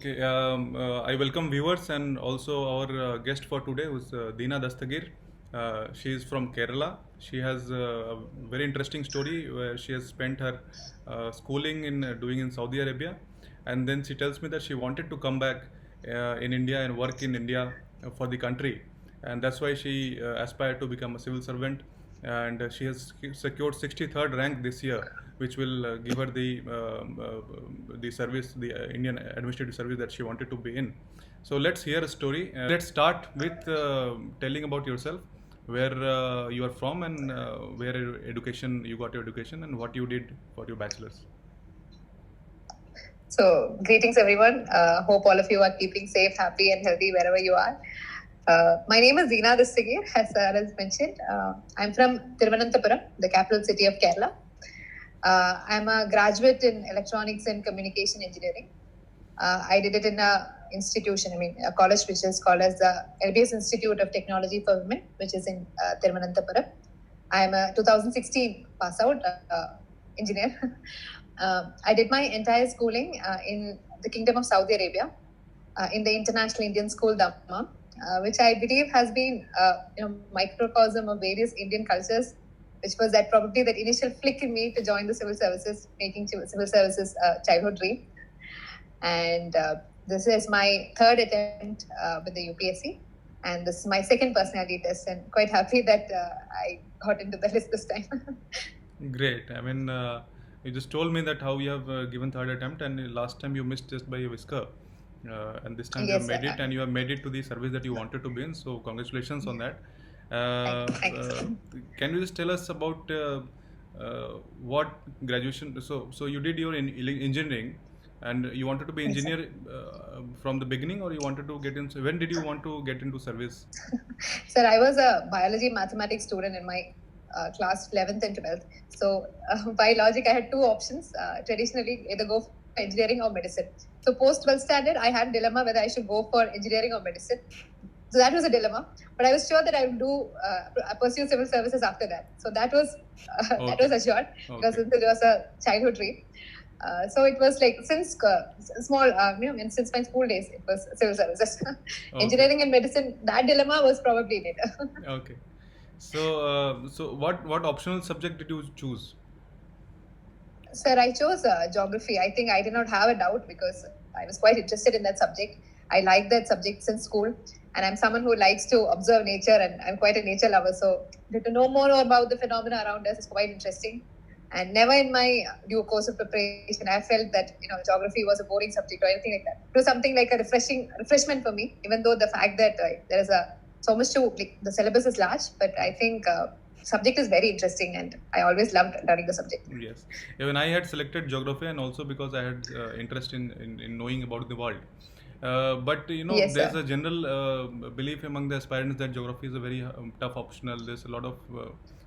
Okay, I welcome viewers and also our guest for today, who's Deena Dastagir. She is from Kerala. She has a very interesting story where she has spent her schooling in doing in Saudi Arabia, and then she tells me that she wanted to come back in India and work in India for the country, and that's why she aspired to become a civil servant, and she has secured 63rd rank this year, which will give her the service, the Indian administrative service that she wanted to be in. So let's hear a story. Let's start with telling about yourself, where you are from, and where education you got your education, and what you did for your bachelor's. So, greetings everyone. Hope all of you are keeping safe, happy, and healthy wherever you are. My name is Deena Dastagir, as Sarah mentioned. I'm from Thiruvananthapuram, the capital city of Kerala. I'm a graduate in electronics and communication engineering. I did it in a college which is called as the LBS Institute of Technology for Women, which is in Thiruvananthapuram. I'm a 2016 pass out engineer. I did my entire schooling in the Kingdom of Saudi Arabia, in the International Indian School Dammam, which I believe has been microcosm of various Indian cultures, which was probably that initial flick in me to join the civil services, making civil services a childhood dream. And this is my third attempt with the UPSC, and this is my second personality test, and quite happy that I got into the list this time. Great. I mean, you just told me that how you have given third attempt, and last time you missed just by a whisker. And this time you have Yes, made it, and you have made it to the service that you wanted to be in. So congratulations on that. Thanks. Can you just tell us about what graduation? So you did your engineering, and you wanted to be Yes, engineer from the beginning, or you wanted to get in? When did you want to get into service? Sir, I was a biology mathematics student in my class 11th and 12th. So, by logic, I had two options. Traditionally, either go for engineering or medicine. So, post 12th standard, I had a dilemma whether I should go for engineering or medicine. So, that was a dilemma. But I was sure that I would pursue civil services after that. So, that was assured because Okay. it was a childhood dream. So it was like since small, since my school days, it was civil services. Okay. Engineering and medicine, that dilemma was probably later. Okay. So what optional subject did you choose? Sir, I chose geography. I think I did not have a doubt because I was quite interested in that subject. I liked that subject since school, and I'm someone who likes to observe nature, and I'm quite a nature lover. So to know more about the phenomena around us is quite interesting. And never in my due course of preparation, I felt that geography was a boring subject or anything like that. It was something like a refreshment for me. Even though the fact that there is so much to the syllabus is large, but I think subject is very interesting, and I always loved learning the subject. Yes, even I had selected geography, and also because I had interest in knowing about the world. But Yes, there's sir. a general belief among the aspirants that geography is a very tough optional. There's a lot of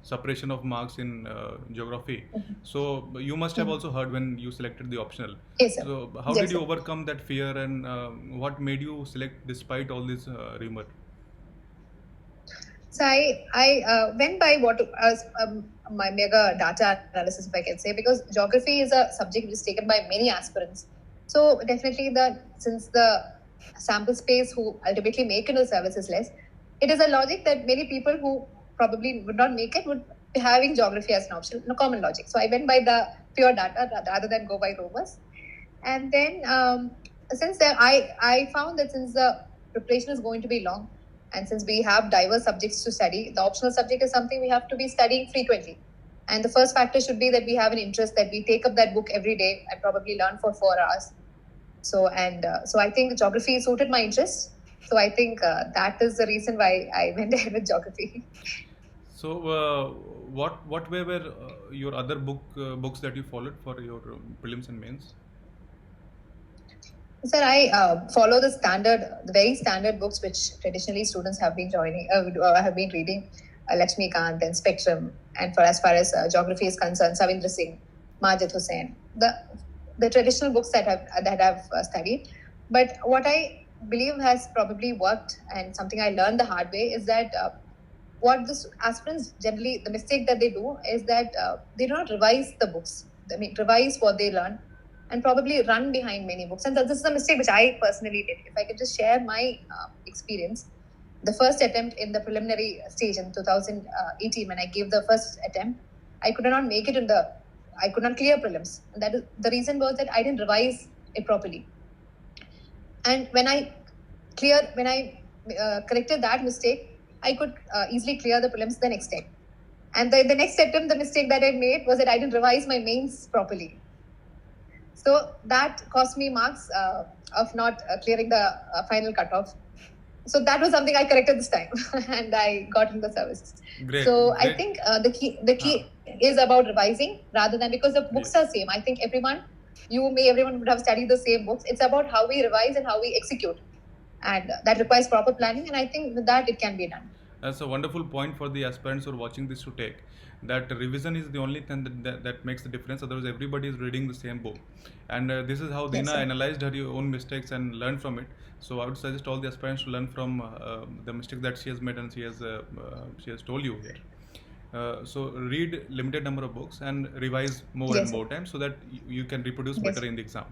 separation of marks in geography. So you must have also heard when you selected the optional. Yes, sir. So how Yes, did you sir. overcome that fear, and what made you select despite all this rumor? So I went by what my mega data analysis, if I can say, because geography is a subject which is taken by many aspirants. So definitely since the sample space who ultimately make it in the service is less, it is a logic that many people who probably would not make it would be having geography as an option, a common logic. So I went by the pure data rather than go by rumors. And then since there, I found that since the preparation is going to be long, and since we have diverse subjects to study, the optional subject is something we have to be studying frequently. And the first factor should be that we have an interest, that we take up that book every day and probably learn for 4 hours. So I think geography suited my interest. So I think that is the reason why I went ahead with geography. So, what were your other books that you followed for your prelims and mains? Sir, I follow the very standard books which traditionally students have been have been reading. Lakshmikant and Spectrum, and for as far as geography is concerned, Savindra Singh, Majid Hussain, the traditional books that I've studied. But what I believe has probably worked, and something I learned the hard way, is that what the aspirants generally, the mistake that they do is that they do not revise the books. I mean, revise what they learn. and probably run behind many books. And this is a mistake which I personally did. If I could just share my experience, the first attempt in the preliminary stage in 2018, when I gave the first attempt, I could not make it I could not clear prelims. And that is the reason was that I didn't revise it properly. And when I corrected that mistake, I could easily clear the prelims the next time. And the next attempt, the mistake that I made was that I didn't revise my mains properly. So that cost me marks of not clearing the final cutoff. So that was something I corrected this time, and I got in the service. Great. So Great. I think the key is about revising rather than, because the books are same. I think everyone would have studied the same books. It's about how we revise and how we execute, and that requires proper planning. And I think with that it can be done. That's a wonderful point for the aspirants who are watching this to take. That revision is the only thing that makes the difference. Otherwise, everybody is reading the same book. And this is how Deena analyzed her own mistakes and learned from it. So I would suggest all the aspirants to learn from the mistakes that she has made and she has told you here. So read limited number of books and revise more and more times so that you can reproduce better in the exam.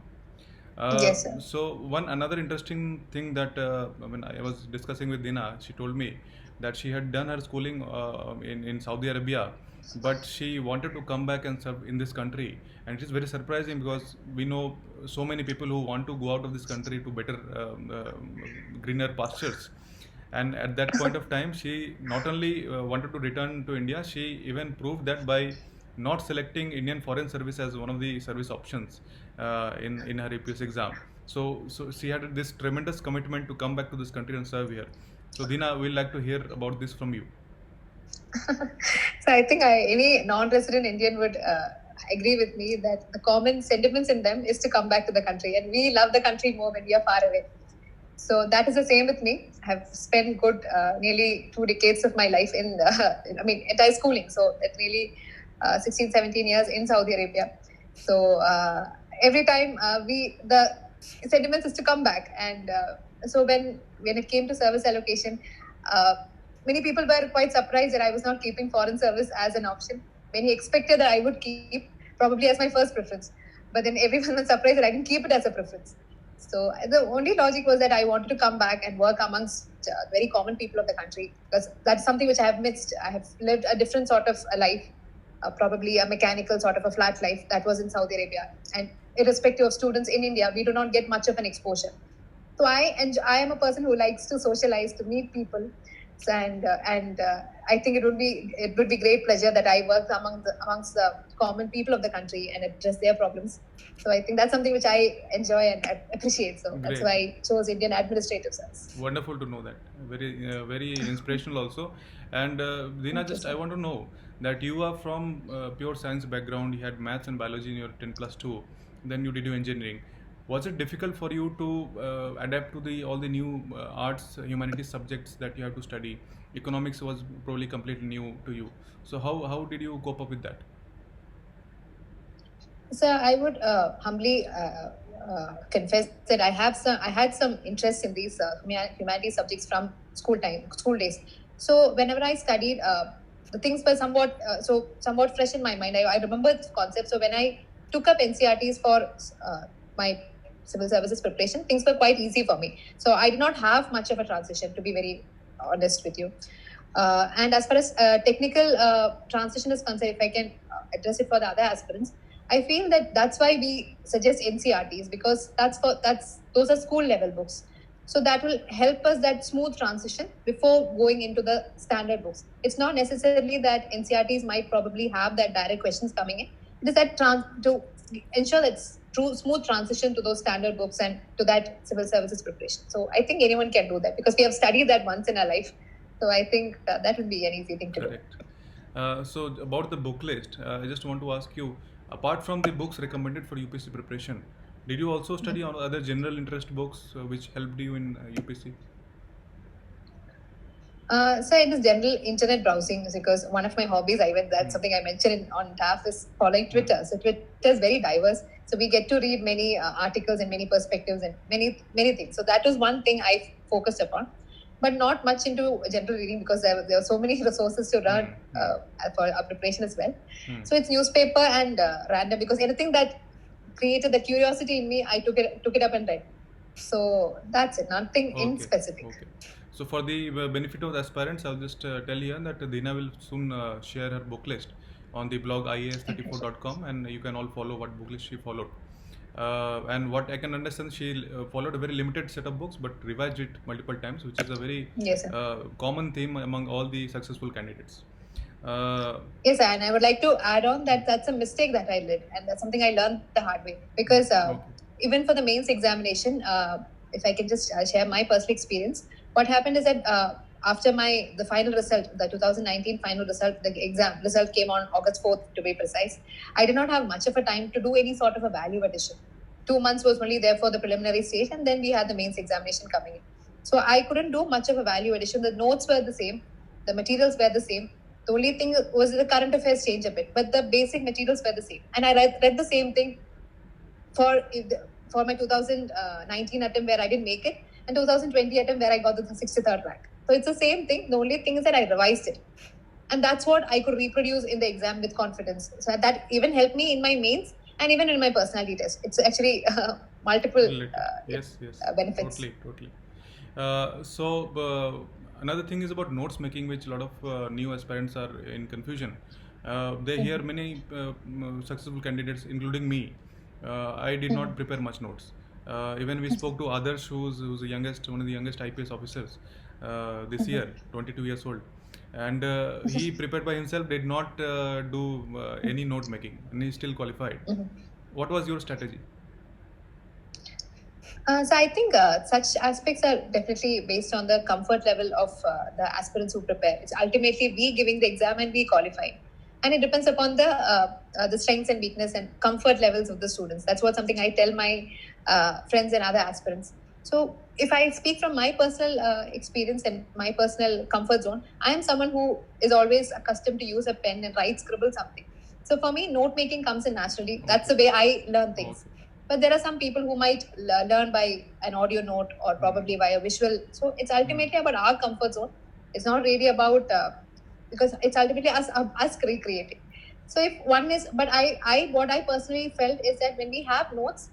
Yes, sir. So another interesting thing that when I was discussing with Deena, she told me that she had done her schooling in Saudi Arabia, but she wanted to come back and serve in this country. And it is very surprising because we know so many people who want to go out of this country to better greener pastures. And at that point of time, she not only wanted to return to India, she even proved that by not selecting Indian Foreign Service as one of the service options in her APS exam. So she had this tremendous commitment to come back to this country and serve here. So Deena, we'd like to hear about this from you. So I think any non-resident Indian would agree with me that the common sentiments in them is to come back to the country, and we love the country more when we are far away. So that is the same with me. I have spent nearly 2 decades of my life entire schooling. So it's nearly 16, 17 years in Saudi Arabia. So every time the sentiments is to come back. And so when it came to service allocation, many people were quite surprised that I was not keeping foreign service as an option. Many expected that I would keep probably as my first preference. But then everyone was surprised that I didn't keep it as a preference. So the only logic was that I wanted to come back and work amongst very common people of the country, because that's something which I have missed. I have lived a different sort of a life, probably a mechanical sort of a flat life that was in Saudi Arabia. And irrespective of students in India, we do not get much of an exposure. So I am a person who likes to socialize, to meet people. And I think it would be great pleasure that I work amongst the common people of the country and address their problems. So I think that's something which I enjoy and appreciate. So Great. That's why I chose Indian Administrative Service. Wonderful to know that. Very inspirational also. And Deena, I want to know that you are from pure science background. You had maths and biology in your 10+2. Then you did your engineering. Was it difficult for you to adapt to all the new arts, humanities subjects that you have to study? Economics was probably completely new to you. So how did you cope up with that? So I would humbly confess that I had some interest in these humanities subjects from school days. So whenever I studied, the things were somewhat fresh in my mind. I remember the concept. So when I took up NCRTs for my civil services preparation, things were quite easy for me. So I did not have much of a transition, to be very honest with you. And as far as technical transition is concerned, if I can address it for the other aspirants, I feel that's why we suggest NCRTs, because those are school level books. So that will help us that smooth transition before going into the standard books. It's not necessarily that NCRTs might probably have that direct questions coming in. It is that to ensure that smooth transition to those standard books and to that civil services preparation. So I think anyone can do that because we have studied that once in our life. So I think that would be an easy thing to do. So about the book list, I just want to ask you, apart from the books recommended for UPSC preparation, did you also study on other general interest books which helped you in UPSC? So it is general internet browsing, because one of my hobbies, that's something I mentioned on TAF, is following Twitter. So Twitter is very diverse. So we get to read many articles and many perspectives and many things. So that was one thing I focused upon, but not much into general reading because there are so many resources to learn for our preparation as well. So it's newspaper and random, because anything that created the curiosity in me, I took it up and read. So that's it. Nothing in Okay, specific. okay. So for the benefit of the aspirants, I'll just tell here that Dina will soon share her book list on the blog ias34.com, and you can all follow what book list she followed. And what I can understand, she followed a very limited set of books, but revised it multiple times, which is a very Yes, sir. common theme among all the successful candidates. Uh, Yes, and I would like to add on that that's a mistake that I did, and that's something I learned the hard way. Because okay. even for the mains examination, if I can just share my personal experience, what happened is that after the final result, the 2019 final result, the exam result came on August 4th to be precise. I did not have much of a time to do any sort of a value addition. 2 months was only there for the preliminary stage, and then we had the mains examination coming in. So I couldn't do much of a value addition. The notes were the same, the materials were the same. The only thing was the current affairs change a bit, but the basic materials were the same. And I read the same thing for for my 2019 attempt where I didn't make it, and 2020 attempt where I got the 63rd rank. So it's the same thing. The only thing is that I revised it, and that's what I could reproduce in the exam with confidence. So that even helped me in my mains and even in my personality test. It's actually multiple yes, benefits. Totally. Another thing is about notes making, which a lot of new aspirants are in confusion. They hear many successful candidates, including me. I did not prepare much notes. Even we spoke to others, who's the youngest, one of the youngest IPS officers this year, 22 years old, and he prepared by himself, did not do any note making, and he still qualified. What was your strategy? So I think such aspects are definitely based on the comfort level of the aspirants who prepare. It's ultimately we giving the exam and we qualifying, and it depends upon the strengths and weakness and comfort levels of the students. That's what something I tell my friends and other aspirants. So if I speak from my personal experience and my personal comfort zone, I am someone who is always accustomed to use a pen and scribble something. So for me, note making comes in naturally. That's the way I learn things. But there are some people who might learn by an audio note or probably by a visual. So it's ultimately about our comfort zone. It's not really about because it's ultimately us recreating. So if one is, but what I personally felt is that when we have notes,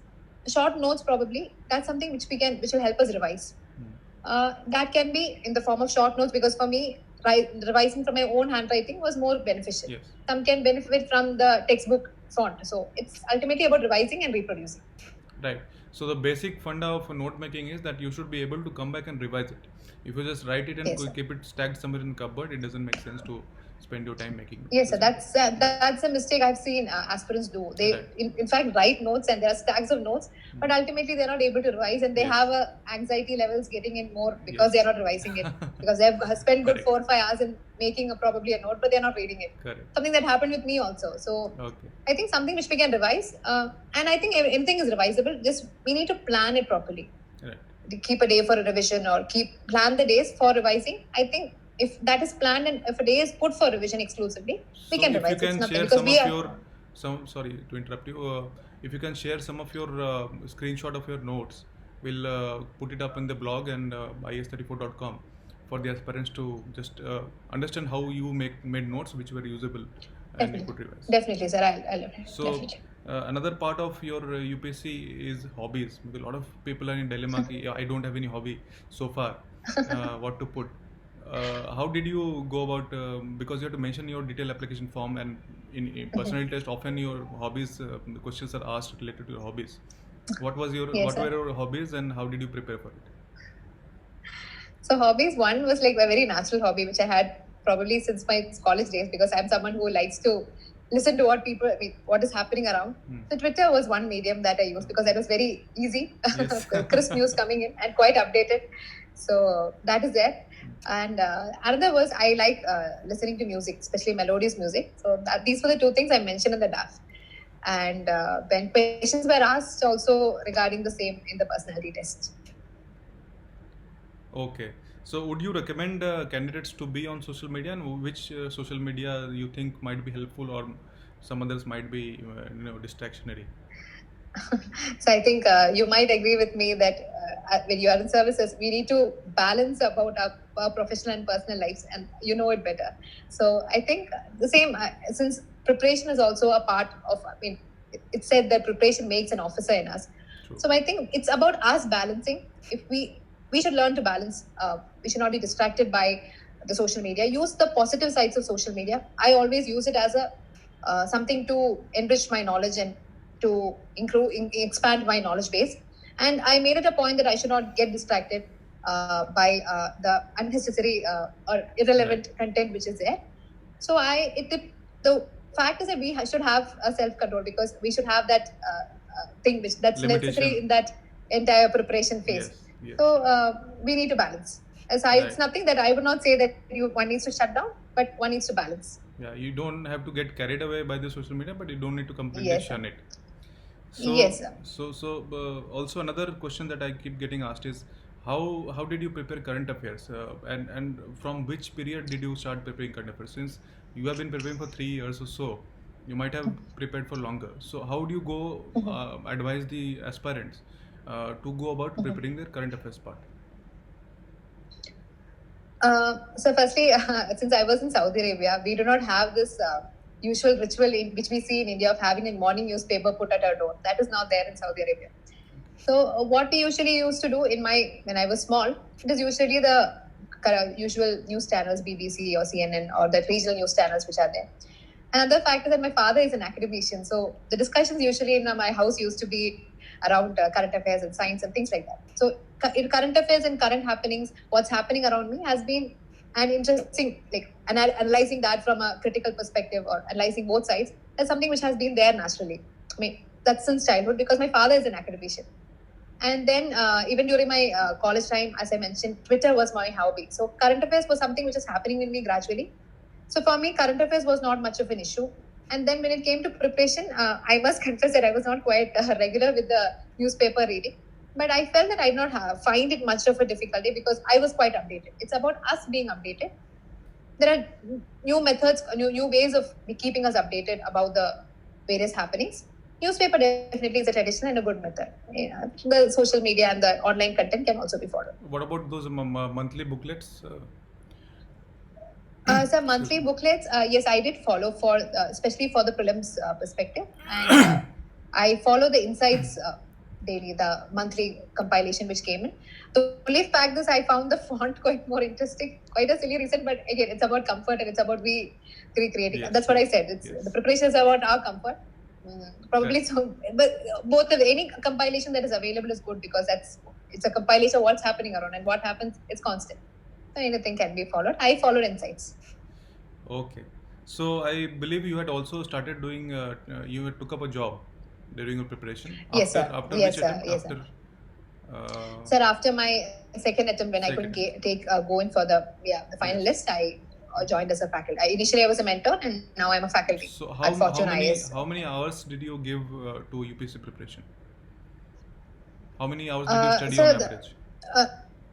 short notes probably, that's something which will help us revise. That can be in the form of short notes, because for me, revising from my own handwriting was more beneficial. Yes. Some can benefit from the textbook font. So it's ultimately about revising and reproducing. Right. So the basic funda of note making is that you should be able to come back and revise it. If you just write it and keep it stacked somewhere in the cupboard, it doesn't make sense to spend your time making. Yes, sir. That's a mistake I've seen aspirants do. They in fact write notes and there are stacks of notes, but ultimately they're not able to revise, and they have anxiety levels getting in more because they're not revising it, because they've spent good 4 or 5 hours in making probably a note, but they're not reading it. Correct. Something that happened with me also. So I think something which we can revise, and I think anything is revisable. Just we need to plan it properly. Right. Keep a day for a revision or plan the days for revising. I think if that is planned and if a day is put for revision exclusively, we can revise. If you can share some of your, sorry to interrupt you. If you can share some of your screenshot of your notes, we'll put it up in the blog and is34.com for the aspirants to just understand how you made notes which were usable and you could revise. Definitely, sir. I'll so definitely. Another part of your UPSC is hobbies. Because a lot of people are in dilemma. I don't have any hobby so far. What to put? How did you go about? Because you have to mention your detailed application form, and in personality test, often your hobbies, the questions are asked related to your hobbies. What were your hobbies, and how did you prepare for it? So hobbies, one was like a very natural hobby which I had probably since my college days, because I'm someone who likes to listen to what is happening around. So Twitter was one medium that I used because that was very easy, crisp news coming in and quite updated. So that is there. And another was I like listening to music, especially melodious music. So these were the two things I mentioned in the draft. And when questions were asked also regarding the same in the personality test. Okay. So would you recommend candidates to be on social media, and which social media you think might be helpful, or some others might be distractionary? So I think you might agree with me that when you are in services, we need to balance about our professional and personal lives, and you know it better. So I think the same, since preparation is also a part of, it said that preparation makes an officer in us. True. So I think it's about us balancing. If we should learn to balance. We should not be distracted by the social media. Use the positive sides of social media. I always use it as a something to enrich my knowledge and to expand my knowledge base. And I made it a point that I should not get distracted by the unnecessary or irrelevant content which is there. So the fact is that we should have a self-control, because we should have that thing that's Limitation. necessary in that entire preparation phase. Yes. So we need to balance. It's Right. nothing that I would not say that one needs to shut down, but one needs to balance. Yeah, you don't have to get carried away by the social media, but you don't need to completely Yes, sir. shun it. So, Yes, sir. also another question that I keep getting asked is how did you prepare current affairs, and from which period did you start preparing current affairs? Since you have been preparing for 3 years or so, you might have prepared for longer. So how do you go advise the aspirants to go about preparing their current affairs part? So firstly, since I was in Saudi Arabia, we do not have this usual ritual which we see in India of having a morning newspaper put at our door. That is not there in Saudi Arabia. So what we usually used to do when I was small, it is usually the usual news channels, BBC or CNN, or the regional news channels which are there. Another fact is that my father is an academician, so the discussions usually in my house used to be around current affairs and science and things like that. So in current affairs and current happenings, what's happening around me has been an interesting, like analyzing that from a critical perspective or analyzing both sides. That's something which has been there naturally. I mean, that's since childhood, because my father is an academician. And then even during my college time, as I mentioned, Twitter was my hobby. So current affairs was something which is happening with me gradually. So for me, current affairs was not much of an issue. And then when it came to preparation, I must confess that I was not quite regular with the newspaper reading. But I felt that I did not find it much of a difficulty, because I was quite updated. It's about us being updated. There are new methods, new ways of keeping us updated about the various happenings. Newspaper definitely is a traditional and a good method. Yeah, the social media and the online content can also be followed. What about those monthly booklets? So monthly booklets, yes, I did follow for especially for the prelims perspective, and I follow the insights daily, the monthly compilation which came in. The only fact is I found the font quite more interesting. Quite a silly reason, but again, it's about comfort and it's about we recreating. Yes, That's what I yes, said. It's yes. the preparation is about our comfort. Probably so, but both of any compilation that is available is good, because it's a compilation of what's happening around, and what happens is constant. So anything can be followed. I followed insights. Okay. So I believe you had also started doing. You had took up a job during your preparation. Yes, sir. After Yes, which sir. attempt? Yes, sir. After. Sir, after my second attempt, when I couldn't go in for the final list, I joined as a faculty. Initially, I was a mentor, and now I'm a faculty So at Fortune many IAS. how many hours did you give to UPSC preparation? How many hours did you study Sir, on average?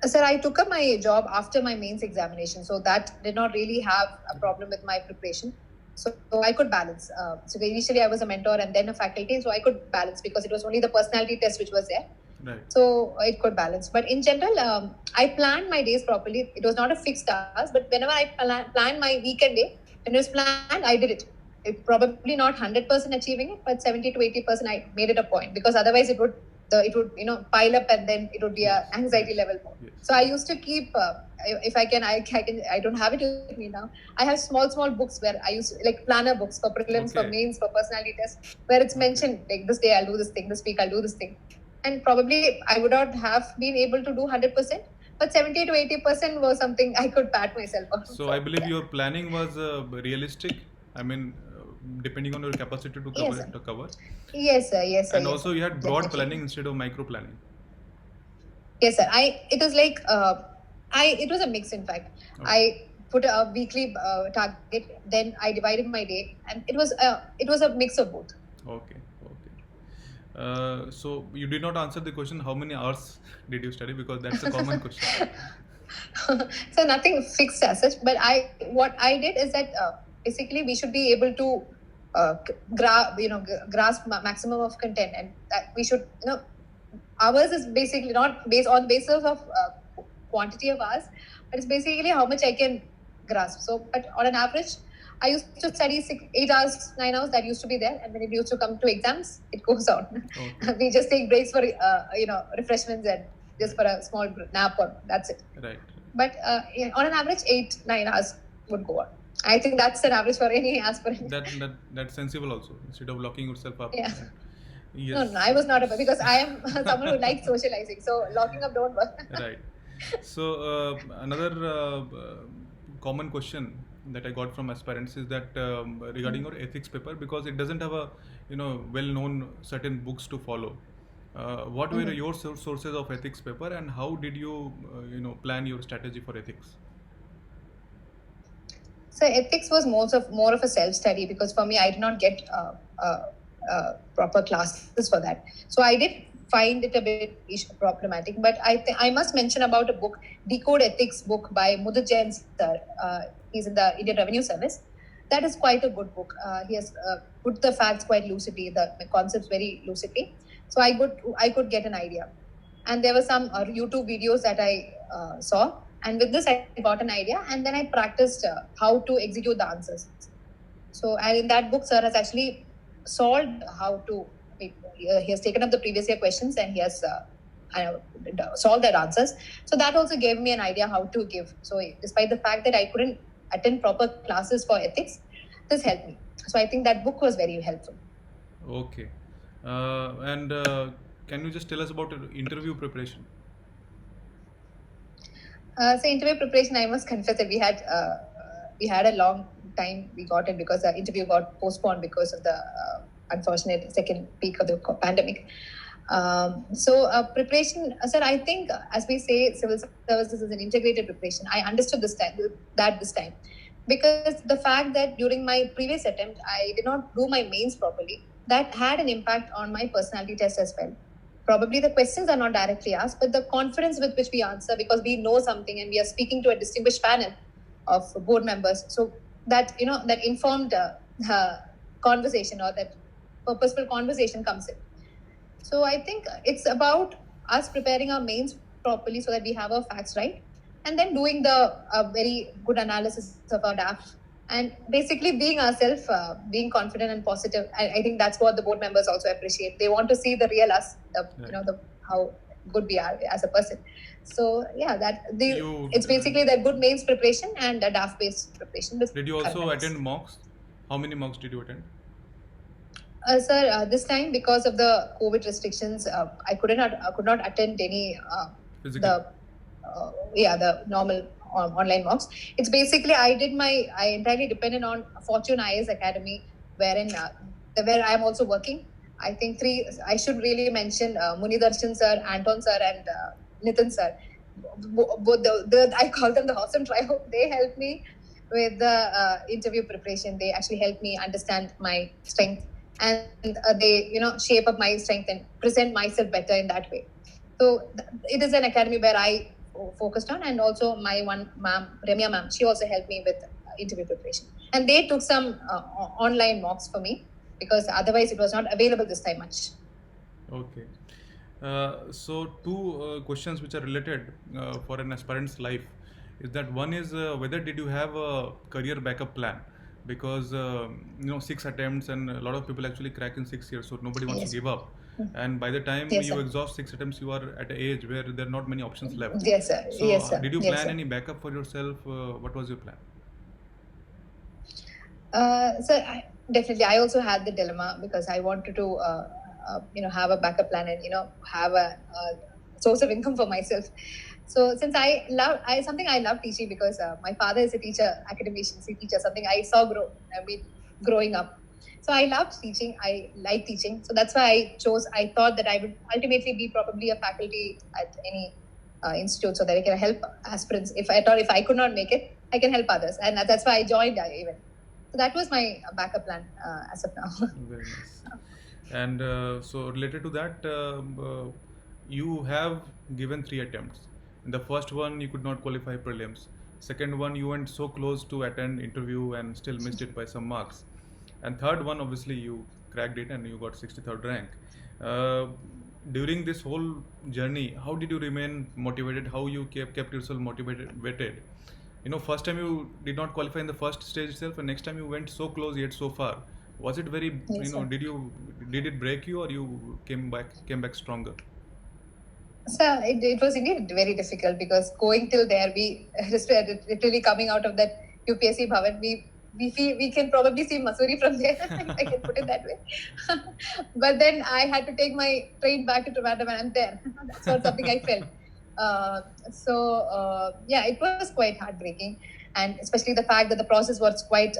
Sir, I took up my job after my mains examination, so that did not really have a problem with my preparation. So I could balance. So initially, I was a mentor and then a faculty, so I could balance, because it was only the personality test which was there. Right. So it could balance. But in general, I planned my days properly. It was not a fixed hours, but whenever I planned my weekend day, when it was planned, I did it. It probably not 100% achieving it, but 70 to 80% I made it a point, because otherwise it would pile up, and then it would be a anxiety level more. Yes. So I used to keep, if I can, I don't have it with me now. I have small books where I used to, like planner books for prelims, for Okay. mains, for personality tests, where it's mentioned like this day I'll do this thing, this week I'll do this thing. And probably I would not have been able to do 100%, but 70 to 80% was something I could pat myself on. So I believe your planning was realistic. I mean, depending on your capacity to Yes, cover sir. Yes, sir. Yes, sir. and yes, also sir. you had broad Definitely. planning instead of micro planning. Yes, sir. It was like it was a mix. In fact, Okay. I put a weekly target, then I divided my day, and it was a mix of both. Okay. So you did not answer the question how many hours did you study, because that's a common question. So nothing fixed as such, but what I did is that basically we should be able to grasp maximum of content, and that we should ours is basically not based on basis of quantity of hours, but it's basically how much I can grasp. So, but on an average, I used to study 8 hours, 9 hours. That used to be there, and when it used to come to exams, it goes on. Okay. We just take breaks for refreshments and just for a small nap, or that's it. Right. But on an average, 8-9 hours would go on. I think that's an average for any aspirant. That's sensible also. Instead of locking yourself up. Yeah. Yes. No, I was not because I am someone who likes socializing. So locking up don't work. Right. So another common question that I got from aspirants is that regarding your ethics paper, because it doesn't have a well-known certain books to follow. What were your sources of ethics paper, and how did you plan your strategy for ethics? So ethics was more of a self-study, because for me, I did not get proper classes for that. So I did find it a bit problematic. But I must mention about a book, Decode Ethics book by Mudit Jain sir. He's in the Indian Revenue Service. That is quite a good book. He has put the facts quite lucidly, the concepts very lucidly. So I could get an idea. And there were some YouTube videos that I saw. And with this, I got an idea, and then I practiced how to execute the answers. So, and in that book, sir has actually solved how to. He has taken up the previous year questions, and he has solved their answers. So that also gave me an idea how to give. So, despite the fact that I couldn't attend proper classes for ethics, this helped me. So I think that book was very helpful. Okay. And can you just tell us about your interview preparation? So interview preparation, I must confess that we had a long time we got it, because the interview got postponed because of the unfortunate second peak of the pandemic. So preparation, sir, I think as we say, civil services is an integrated preparation. I understood this time, because the fact that during my previous attempt, I did not do my mains properly, that had an impact on my personality test as well. Probably the questions are not directly asked, but the confidence with which we answer, because we know something and we are speaking to a distinguished panel of board members. So that, that informed conversation, or that purposeful conversation comes in. So I think it's about us preparing our mains properly so that we have our facts right, and then doing the very good analysis of our DAF, and basically being ourselves, being confident and positive. I think that's what the board members also appreciate. They want to see the real us, how good we are as a person. So yeah, it's basically the good mains preparation and a DAF based preparation. Did you also attend mocks? How many mocks did you attend? Sir, this time, because of the COVID restrictions, I could not attend any the normal online mocks. It's basically I entirely depended on Fortune IAS Academy, wherein where I am also working. I think I should really mention Muni Darshan sir, Anton sir, and Nitin sir. I call them the awesome trio. They helped me with the interview preparation. They actually helped me understand my strength, and they shape up my strength and present myself better in that way. So it is an academy where I focused on, and also my one ma'am, Ramya ma'am, she also helped me with interview preparation, and they took some online mocks for me, because otherwise it was not available this time much. Okay. So two questions which are related for an aspirant's life is that one is whether did you have a career backup plan, because 6 attempts and a lot of people actually crack in 6 years, so nobody wants to give up. And by the time you exhaust 6 attempts, you are at an age where there are not many options left. Yes, sir. So yes, sir. Did you plan any backup for yourself? What was your plan? Sir, definitely. I also had the dilemma, because I wanted to, have a backup plan and have a source of income for myself. So since I love teaching, because my father is a teacher, academician, teacher, something I saw growing up. So I loved teaching. I like teaching. So that's why I thought that I would ultimately be probably a faculty at any institute, so that I can help aspirants. If I could not make it, I can help others. And that's why I joined even. So that was my backup plan as of now. Very nice. And so related to that, you have given 3 attempts. In the first one, you could not qualify prelims. Second one, you went so close to attend interview and still missed it by some marks. And third one, obviously, you cracked it and you got 63rd rank. During this whole journey, how did you remain motivated? How you kept yourself motivated? First time you did not qualify in the first stage itself, and next time you went so close yet so far. Was it very, Yes, sir. did it break you, or you came back stronger? So it was indeed very difficult because going till there, we just literally coming out of that UPSC Bhavan, we feel we can probably see Mussoorie from there, if I can put it that way. But then I had to take my train back to Trivandrum and I'm there. That's not something I felt. Yeah, it was quite heartbreaking, and especially the fact that the process was quite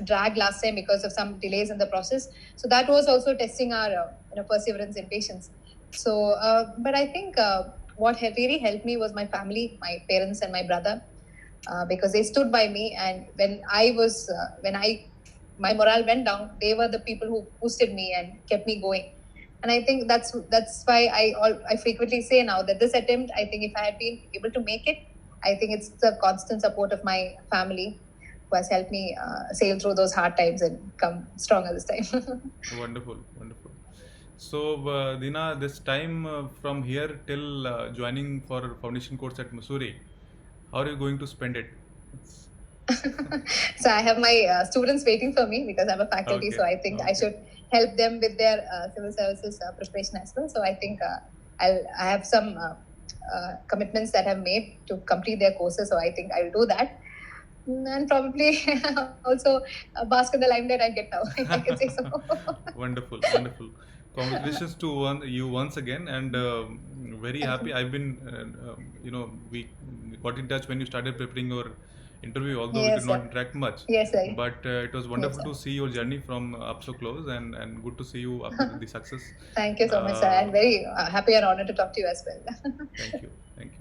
dragged last time because of some delays in the process. So that was also testing our perseverance and patience. So, but I think what really helped me was my family, my parents, and my brother, because they stood by me. And my morale went down, they were the people who boosted me and kept me going. And I think that's why I frequently say now that this attempt, I think if I had been able to make it, I think it's the constant support of my family who has helped me sail through those hard times and come stronger this time. Wonderful, wonderful. So, Dina, this time from here till joining for foundation course at Mussoorie, how are you going to spend it? It's- So I have my students waiting for me because I'm a faculty. Okay, So I think I okay. should help them with their civil services preparation as well. So I think I have some commitments that I've made to complete their courses. So I think I'll do that. And probably also bask in the limelight I get now, if I can say so. Wonderful, wonderful. Congratulations to you once again, and very Thank happy. you. I've been, we got in touch when you started preparing your interview, although we could Yes, not sir. interact much. Yes, sir. But it was Yes, wonderful sir. to see your journey from up so close, and good to see you after the success. Thank you so much, sir. I'm very happy and honored to talk to you as well. Thank you, thank you.